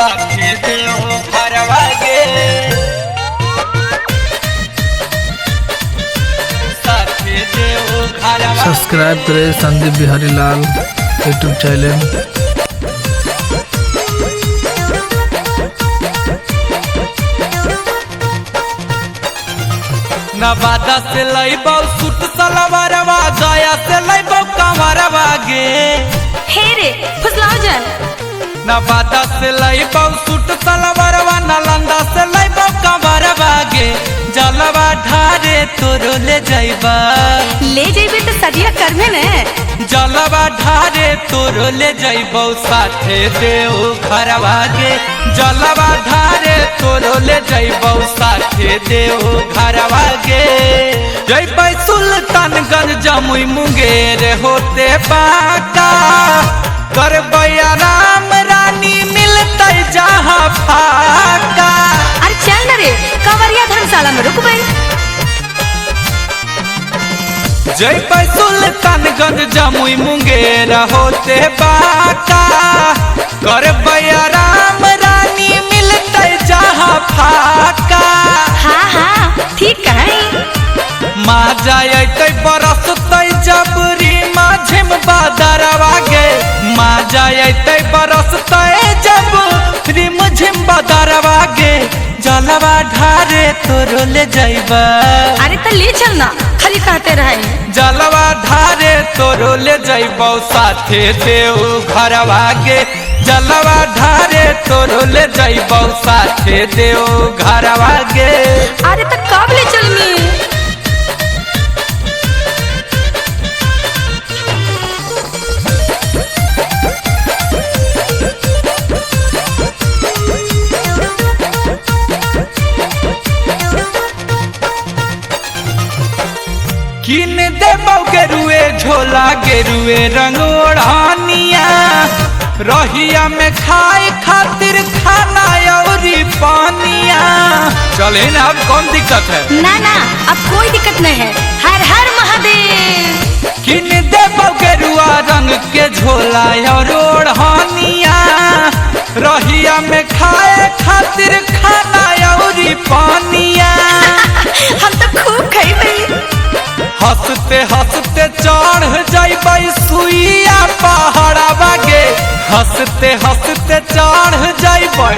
साथे देव घरवा गे साथे देव घरवा। सब्सक्राइब करें संदीप बिहारी लाल यूट्यूब चैनल। नवादा से लईबो सूट सलवारवा, गया से लईबो कंवरवा गे। हे रे फुसलाओ जान। नवादा से लईबो सूट सलवारवा, नालंदा से लईबो कंवरवा गे। जलवा ढारे तोरो ले जाइबा, ले जाइबे तो सदिया करबे ने। जलवा ढारे तोरो ले जाइबो साथे देव घरवा गे। जलवा ढारे तोरो ले जाइबो साथे देव घरवा गे। जइबै सुल्तानगंज जमुई मुंगेर होते बाका, करबै राम रानी मिलतै जहाँ फाका। अरे चल ना रे, कंवरिया धर्मशाला में रुकबै। जइबै सुल्तानगंज जमुई मुंगेर होते बाका, करबै राम रानी मिलतै जहाँ फाका। हाँ हाँ ठीक कहीं। माँ जाए बरसतै जबरी माझिम बादरवा गे। माँ जाए बरसतै जबरी माझिम बादरवा गे। जलवा ढारे तोरो ले जाइबा, अरे तो ले चल ना, खाली कहते रहे। जलवा ढारे तोरो ले जाइबो साथे देव घरवा गे। जलवा ढारे तोरो ले जाइबो साथे देव घरवा गे। अरे तो कब ले चलमी? किन देबो गेरुए झोला, गेरुए रंग ओढ़ानिया। रहिया में खाए खातिर खाना औरी पानिया। चले ना, अब कौन दिक्कत है? ना ना अब कोई दिक्कत नहीं है। हर हर महादेव। किन देबो गेरुआ रंग के झोला और ओढ़ानिया। रहिया में खाए खातिर खाना औरी पानिया। हम तो खूब खइबै। हंसते हंसते चढ़ जाइबै सुइया पहाड़वा गे। हंसते हंसते चढ़ जाइबै